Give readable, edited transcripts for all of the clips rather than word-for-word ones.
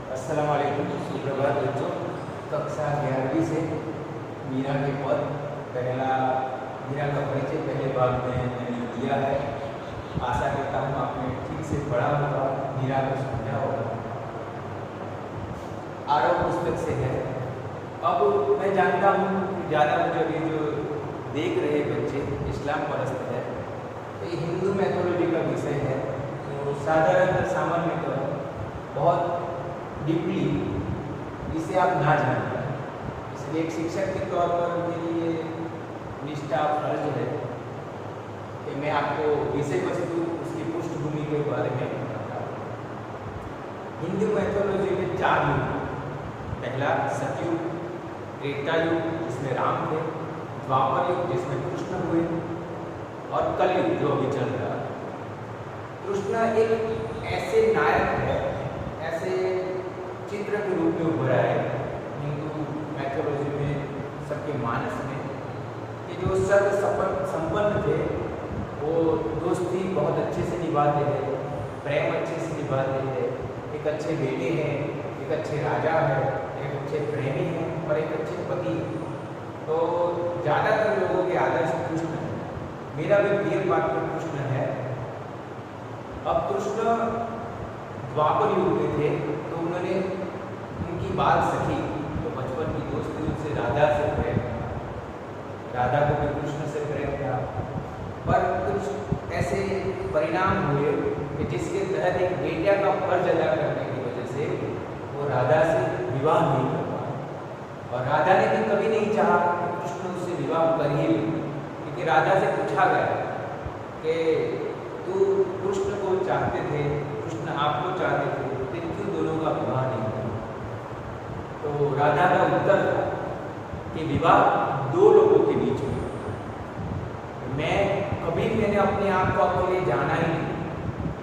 अस्सलाम वालेकुम। सुप्रभात बच्चों। कक्षा 11वीं से मीरा के पद पहला मीरा का परिचय पहले भाग में मैंने दिया है। आशा करता हूँ आपने ठीक से पढ़ा होगा, मीरा को समझा होगा। आरव पुस्तक से है। अब मैं जानता हूँ कि ज़्यादा मुझे अभी जो देख रहे बच्चे इस्लाम परस्त है, तो ये हिंदू मैथोलॉजी का विषय है। तो साधारण सामान्य तो बहुत डीपली इसे आप ना जान पाए, इसलिए एक शिक्षक के तौर पर मेरी ये निष्ठा फर्ज है कि मैं आपको विषय वस्तु उसकी पृष्ठभूमि के बारे में बताऊँ। हिंदू मैथोलॉजी में 4 युग, पहला सतयुग, त्रेता युग जिसमें राम थे, द्वापर युग जिसमें कृष्ण हुए, और कलयुग जो अभी चल रहा है। कृष्ण एक ऐसे नायक है, ऐसे चित्र के रूप में उभरा है हिंदू मैथोलॉजी में, सबके मानस में, कि जो सर्व संपन्न थे, वो दोस्ती बहुत अच्छे से निभाते हैं, प्रेम अच्छे से निभाते हैं, एक अच्छे बेटे हैं, एक अच्छे राजा है, एक अच्छे प्रेमी हैं और एक अच्छे पति हैं। तो ज़्यादातर लोगों के आदर्श कृष्ण है। मेरा भी प्रिय पात्र कृष्ण है। अब कृष्ण द्वापर युग में थे, तो उन्होंने उनकी बात सखी, तो बचपन की दोस्ती उनसे राधा से प्रेम था, राधा को भी कृष्ण से प्रेम था। पर कुछ ऐसे परिणाम हुए कि जिसके तहत एक बेटिया का फर्ज अदा करने की वजह से वो राधा से विवाह नहीं कर पाया, और राधा ने भी कभी नहीं चाहा कि कृष्ण उससे विवाह कर ही ले, क्योंकि राधा से पूछा गया कि तू कृष्ण को चाहते थे, कृष्ण आपको चाहते थे, फिर क्यों दोनों का विवाह नहीं हुआ? तो राधा का उत्तर था कि विवाह 2 लोगों के बीच में, मैंने अपने आप को अकेले जाना ही नहीं।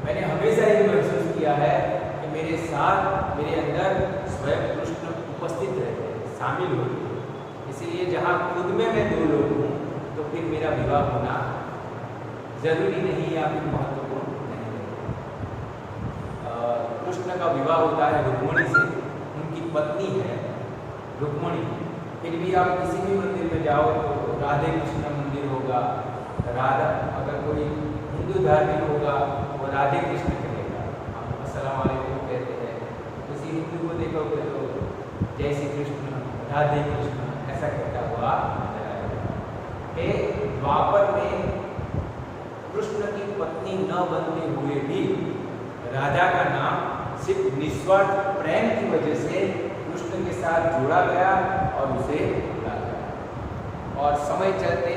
मैंने हमेशा ये महसूस किया है कि मेरे साथ, मेरे अंदर स्वयं कृष्ण उपस्थित रहते हैं, शामिल होते हैं। इसीलिए जहाँ खुद में मैं 2 लोग हूँ, तो फिर मेरा विवाह होना जरूरी नहीं या फिर महत्वपूर्ण नहीं है। कृष्ण का विवाह होता है रुक्मिणी से, उनकी पत्नी है रुक्मिणी। फिर भी आप किसी भी मंदिर में जाओ तो राधे कृष्ण मंदिर होगा, राधा, अगर कोई हिंदू धार्मिक होगा वो राधे कृष्ण कहेगा, हम अस्सलाम वालेकुम कहते हैं। किसी हिंदू को देखोगे तो जय श्री कृष्ण, राधे कृष्ण ऐसा कहता हुआ नजर आएगा। द्वापर में कृष्ण की पत्नी न बनते हुए भी राधा का नाम सिर्फ निस्वार्थ प्रेम की वजह से कृष्ण के साथ जोड़ा गया और उसे भुला गया। और समय चलते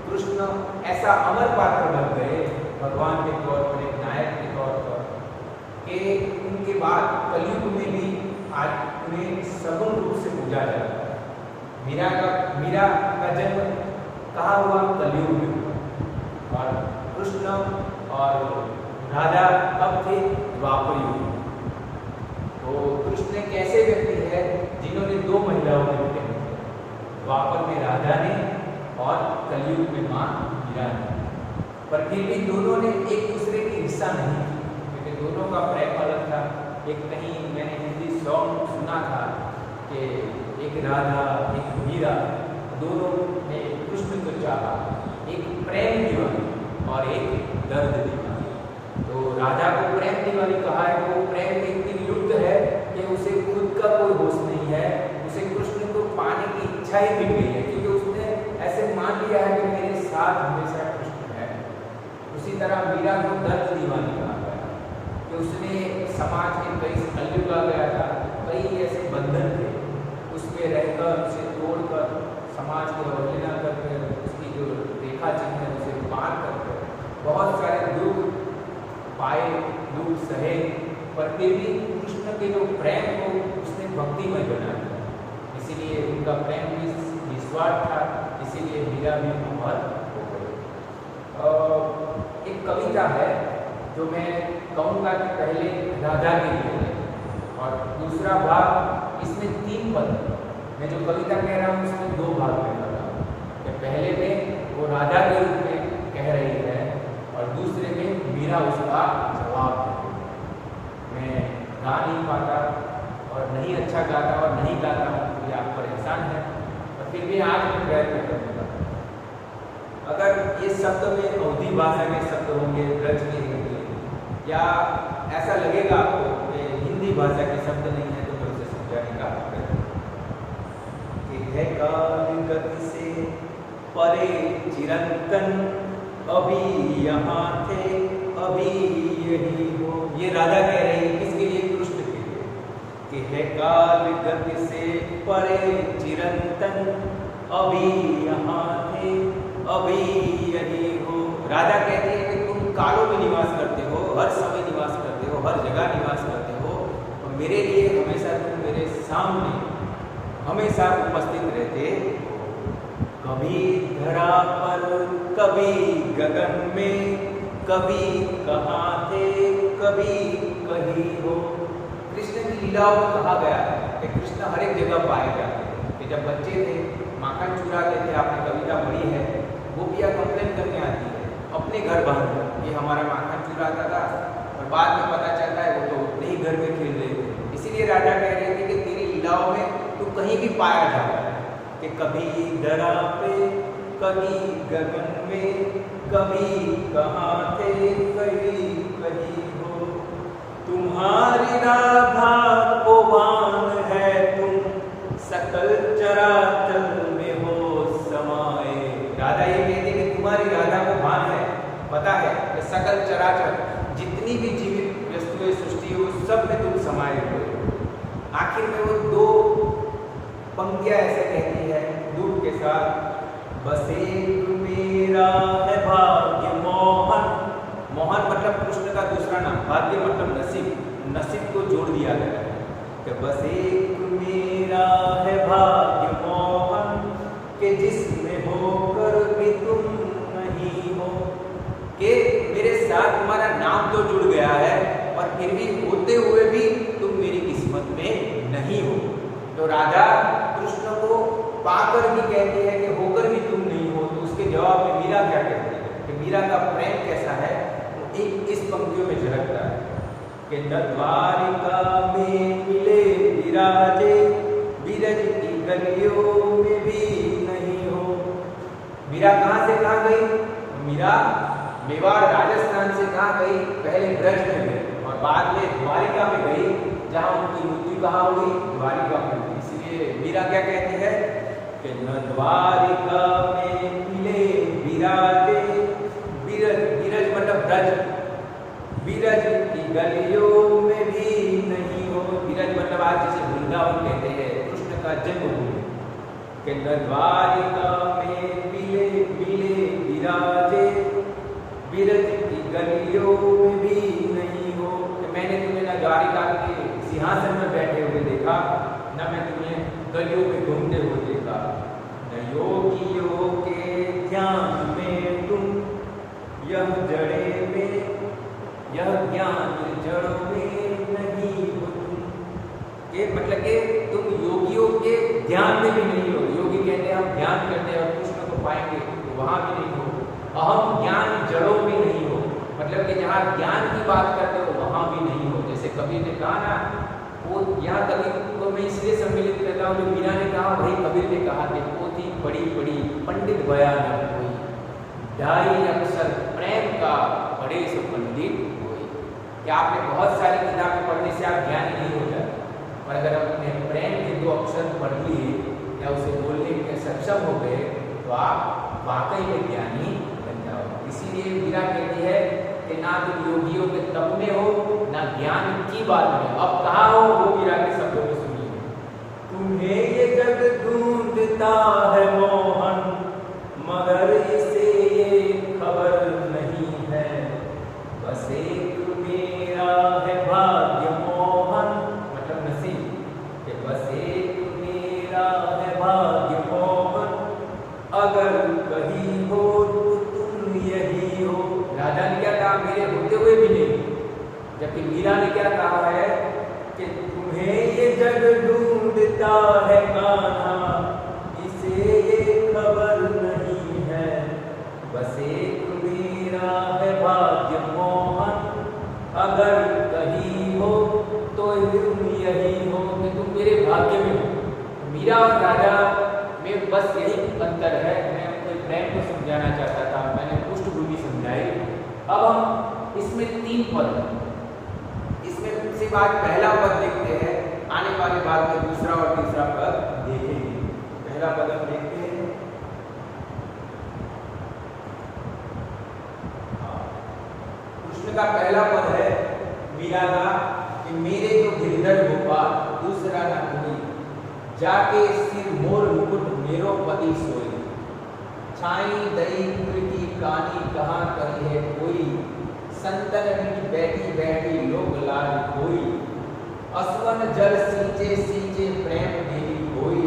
कृष्ण ऐसा अमर पात्र बन गए भगवान के तौर पर, एक नायक के तौर पर, कि उनके बाद कलयुग में भी आज उन्हें सगुण रूप से पूजा जाता है। मीरा का जन्म कहाँ हुआ? कलयुग में हुआ। और कृष्ण और राधा कब थे? द्वापर युग में। तो कृष्ण एक ऐसे व्यक्ति है जिन्होंने 2 महिलाओं ने प्रेम किया, द्वापर में राधा ने और कलयुग में माँ मीरा ने। पर फिर भी दोनों ने एक दूसरे की हिस्सा नहीं की, क्योंकि दोनों का प्रेम अलग था। एक कहीं मैंने हिंदी सॉन्ग सुना था कि एक राधा एक मीरा, दोनों ने कृष्ण को चाहा, एक प्रेम दीवानी और एक दर्द दीवानी। तो राधा को प्रेम दीवानी कहा है, वो प्रेम में इतनी लुप्त है कि उसे खुद का कोई होश नहीं है, उसे कृष्ण को पाने की इच्छा ही मिल गई है, क्योंकि उसने ऐसे मान लिया है कि मेरे साथ हमेशा कृष्ण है। उसी तरह मीरा को दर्द दीवानी कहा गया कि उसने समाज के कई कलयुग आ गया था, कई ऐसे बंधन थे, उसमें रहकर, उसे तोड़कर, समाज को अवहेलना करके, उसकी जो रेखा चिन्ह है उसे पार करके बहुत सारे दुख पाए, दुख सहे, पर फिर भी कृष्ण के जो प्रेम को उसने भक्तिमय बना दिया। इसीलिए उनका प्रेम भी निस्वार्थ था, इसीलिए मीरा भी अमर हो गई। एक कविता है जो मैं कहूँगा कि पहले राधा के लिए है, और दूसरा भाग, इसमें 3 पद। मैं जो कविता कह रहा हूँ उसमें 2 भाग में कर रहा हूँ, कि पहले में वो राधा के रूप में कह रही है और दूसरे में मीरा उसका जवाब है। मैं गा नहीं पाता, और नहीं अच्छा गाता और नहीं गाता हूँ तो ये आप पर एहसान है, और फिर भी आज मैं प्रयत्न करूँगा। अगर ये शब्द में अवधी भाषा के शब्द होंगे, ब्रज के होंगे, या ऐसा लगेगा आपको कि हिंदी भाषा के शब्द नहीं है, तो मैं उसे समझाने का प्रयत्न करूँगा। है काल गति से परे चिरंतन, अभी यहाँ थे अभी यही हो। ये राधा कह रही है किसके लिए? कृष्ण के लिए, कि है काल गति से परे चिरंतन, अभी यहाँ थे अभी यही हो। राधा कहती है कि तुम कालों में निवास करते हो, हर समय निवास करते हो, हर जगह निवास करते हो, और मेरे लिए हमेशा तुम मेरे सामने हमेशा उपस्थित रहते हो। कभी धरा पर कभी गगन में, कभी कहाँ थे कभी कहीं हो। कृष्ण की लीलाओं में कहा गया है कि कृष्ण हर एक जगह पाए जाते हैं। कि जब बच्चे थे माखन चुराते थे, आपने कविता पढ़ी है, गोपियाँ कंप्लेन करने आती है अपने घर बाहर कि हमारा माखन चुराता था, और बाद में पता चलता है वो तो नहीं घर में खेल रहे थे। इसीलिए राजा कह रहे थे कि तेरी लीलाओं में तू कहीं भी पाया जाता है, कि कभी धरा पे कभी गगन में, कभी कहाँ थे कहीं कहीं हो। तुम्हारी राधा को भान है, तुम सकल चराचर में हो समाये। राधा ये कहती है कि तुम्हारी राधा को भान है, पता है कि सकल चराचर जितनी भी जीवित वस्तुएं सृष्टि हो सब में तुम समाये हुए। आखिर में वो दो पंक्तियां ऐसे कहती है दूध के साथ, बस एक मेरा है भाग्य मोहन। मोहन मतलब कृष्ण का दूसरा नाम, भाग्य मतलब नसीब, नसीब को जोड़ दिया गया है कि बस एक मेरा है भाग्य मोहन, के जिसमें होकर भी तुम नहीं हो। कि मेरे साथ तुम्हारा नाम तो जुड़ गया है, और फिर भी होते हुए भी तुम मेरी किस्मत में नहीं हो। तो राधा कृष्ण को पाकर भी कहती है कि होकर भी तुम नहीं हो। तो उसके जवाब में मीरा क्या कहती है कि मीरा का प्रेम कैसा है, वो एक इस पंक्तियों में झलकता है कि द्वारिका में मिले विराजे, विरज की गलियों में भी नहीं हो। मीरा कहाँ से कहाँ गई? मीरा मेवाड़ राजस्थान से कहाँ गई? पहले ब्रज में गई, और बाद में द्वारिका में गई, जहाँ उनकी मृत्यु कहाँ हुई? द्वारिका में हुई। इसलिए मीरा क्या कहती है कि न द्वारिका में मिले विराजे, विरज, विरज मतलब ब्रज, विरज की गलियों में भी नहीं हो। विरज मतलब आज जिसे वृंदावन कहते हैं, कृष्ण का जन्मभूमि। कि न द्वारिका में मिले मिले विराजे, विरज की गलियों में भी नहीं हो। कि मैंने तुम्हें न द्वारिका के सिंहासन में बैठे हुए देखा, न मैं तुम्हें गलियों में घूमते हुए देखा। न योगियों के ध्यान में तुम, यह जड़े में, यह ज्ञान जड़ों में नहीं हो तुम। ये मतलब कि तुम योगियों के ध्यान में भी नहीं हो। योगी कहते हैं हम ध्यान करते हैं और कृष्ण को पाएंगे, तो वहां भी नहीं हो। अहम ज्ञान जड़ों में नहीं हो, मतलब कि जहाँ ज्ञान की बात करते हो वहां भी नहीं हो। जैसे कबीर ने कहा ना, वो यहाँ कबीर को मैं इसलिए सम्मिलित करता हूँ, जो मीरा ने कहा वही कबीर ने कहा कि पोथी बड़ी बड़ी पंडित बयान कोई, ढाई अक्षर प्रेम का बड़े से पंडित कोई। कि आपने बहुत सारी किताबें पढ़ने से आप ज्ञानी नहीं हो जाते, और अगर आपने प्रेम के दो अक्षर पढ़ लिए या उसे बोलने के सक्षम हो गए, तो आप वाकई में ज्ञानी बन जाओ। इसीलिए मीरा कहती है कि ना तुम योगियों के तप में हो, ना ज्ञान की बात में। अब कहाँ हो वो मीरा के शब्दों में सुनिए। तुम्हें ये जग ढूंढता है मोहन, मगर इसे ये खबर नहीं है, बस एक मेरा है भाग्य मोहन, मतलब नसीब, कि बस एक मेरा है भाग्य मोहन, अगर कहीं हो तो तुम यही हो। राजा ने क्या कहा? मेरे होते हुए भी नहीं। जबकि मीरा ने क्या कहा है कि तुम्हें ये जग ढूंढता है कान्हा, इसे ये खबर नहीं है, बस एक मेरा है भाग्य मोहन, अगर कहीं हो तो तुम यही हो। कि मेरे भाग्य में हो। मीरा और राधा में बस यही अंतर है। मैं अपने प्रेम को समझाना चाहता था, मैंने पृष्ठभूमि समझाई। अब हम इसमें 3 पद हैं, इसमें से बाद पहला पद देखते हैं, आने वाले बाद में दूसरा और तीसरा पद देखेंगे। पहला पद हम देखते हैं। कृष्ण का पहला पद है मीरा का कि मेरे तो गिरधर गोपाल दूसरा न कोई, जाके सिर मोर मुकुट मेरो पति सोई, छाई दई कुल की कहानी कहाँ करी है कोई, संतन मीठ बैठी बैठी लोक लाल कोई, असवन जल सींचे सींचे प्रेम देवी कोई,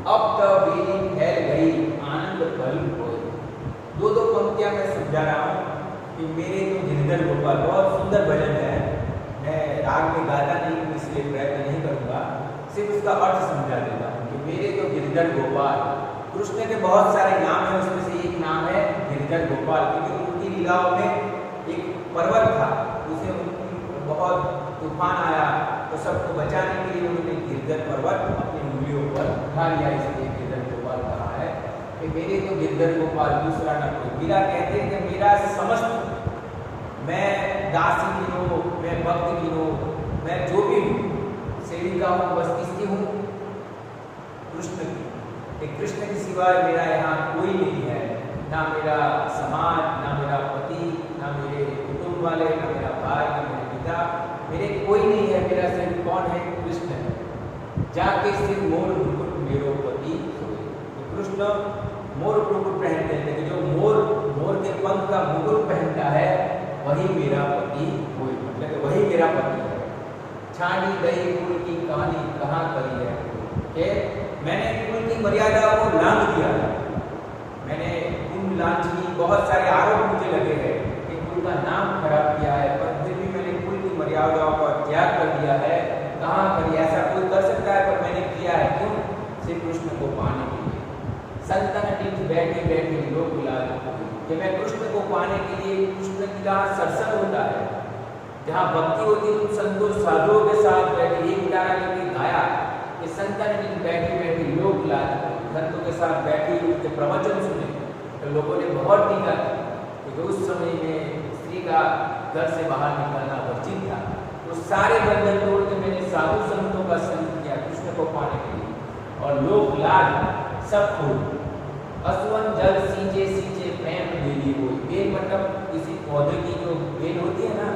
अब तो बेली फैल गई आनंद फल कोई। दो पंक्तियां मैं समझा रहा हूँ कि मेरे तो गिरधर गोपाल, बहुत सुंदर भजन है। मैं राग में गाता नहीं हूँ इसलिए प्रयत्न नहीं करूँगा, सिर्फ उसका अर्थ समझा देता हूँ कि मेरे तो गिरधर गोपाल। कृष्ण के बहुत सारे नाम हैं, उसमें से एक नाम है गिरधर गोपाल, क्योंकि उनकी लीलाओं में एक पर्वत था, उसे बहुत तूफान आया तो सबको बचाने के लिए उन्होंने गिरधर पर्वत अपनी उंगलियों पर उठा लिया, इसलिए गिरधर गोपाल कहा है कि मेरे तो गिरधर गोपाल दूसरा न कोई। मीरा कहते हैं कि मेरा समस्त, मैं दासी गिनो, मैं भक्त गिनो, मैं जो भी हूँ, सेविका हूँ, बस किसकी हूँ? कृष्ण की। कृष्ण के सिवाय मेरा यहाँ कोई नहीं है, ना मेरा समाज, ना मेरा पति, ना मेरे कुटुंब वाले, ना मेरा भाई, ना मेरे पिता, मेरे कोई नहीं है। मेरा सिर्फ कौन है? कृष्ण है। जाके सिर मोर मुकुट मेरो पति सोई। तो कृष्ण मोर मुकुट पहनते हैं, लेकिन जो मोर के पंख का मुकुट पहनता है वही मेरा पति कोई, मतलब वही मेरा पति है। छानी दही कुल की कहानी कहाँ करी है कि मैंने कुल की मर्यादा को लांघ दिया। मैंने कुल लांछनी, बहुत सारे आरोप मुझे लगे हैं कि कुल का नाम खराब किया है, पर फिर भी मैंने कुल की मर्यादाओं का त्याग कर दिया है। कहाँ करी? ऐसा कोई कर सकता है, पर मैंने किया है। क्यों? श्री कृष्ण को पाने के लिए। संतन टीठ बैठी बैठी लोक लाल कि मैं कृष्ण को पाने के लिए, कृष्ण की जहाँ सत्संग होता है, जहाँ भक्ति होती है, उन संतों साधुओं के साथ बैठे एक तारा लेके गाया कि संतन टीठ बैठी बैठी लोक लाल, संतों के साथ बैठी उनके प्रवचन सुने। तो लोगों ने बहुत टीका की क्योंकि उस समय में स्त्री का घर से बाहर निकलना वर्जित था। तो सारे बंधन तोड़ के मैंने साधु संतों का संग किया कृष्ण को पाने के लिए, और लोक लाल सब खूब। असुवन जल सींचे सींचे प्रेम बेली हुई। बेल मतलब किसी पौधे की जो बेल होती है ना,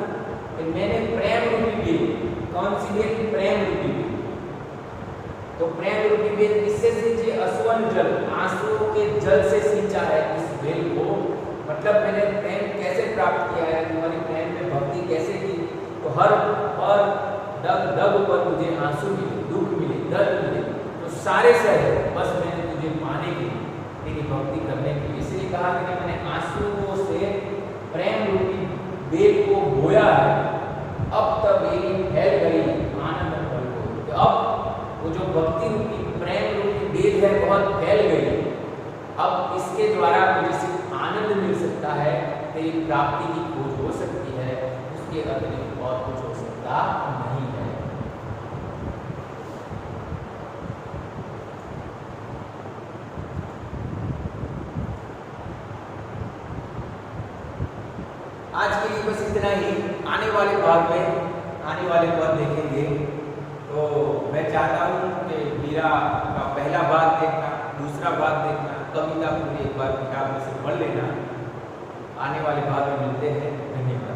तो मैंने प्रेम रूपी बेल, कौन सी बेल? प्रेम रूपी बेल। तो प्रेम रूपी बेल किससे सींचे? असुवन जल, आंसुओं के जल से सींचा है इस बेल को। मतलब मैंने प्रेम कैसे प्राप्त किया है, तुम्हारी प्रेम में भक्ति कैसे की, तो हर दग दग पर तुझे आंसू मिले, दुख मिले, दर्द मिले, तो सारे सहे, बस मैंने तुझे पाने के लिए, तेरी भक्ति करने के लिए। इसलिए कहा कि मैंने आंसुओं से प्रेम रूपी बेल को बोया है, अब तक बेली फैल गई आनंद फल को। तो अब वो जो भक्ति रूपी प्रेम रूपी बेल है बहुत फैल गई। अब इसके द्वारा मुझे सिर्फ आनंद मिल सकता है, तेरी प्राप्ति की खोज हो सकती है, उसके अतिरिक्त और कुछ हो सकता नहीं है। आज के लिए बस इतना ही। आने वाले भाग में आने वाले पद देखेंगे। तो मैं चाहता हूँ कि मीरा का पहला भाग देखना, दूसरा भाग देखना, कविता पूरी एक बार किताब में से पढ़ लेना। आने वाले भाग में मिलते हैं। धन्यवाद।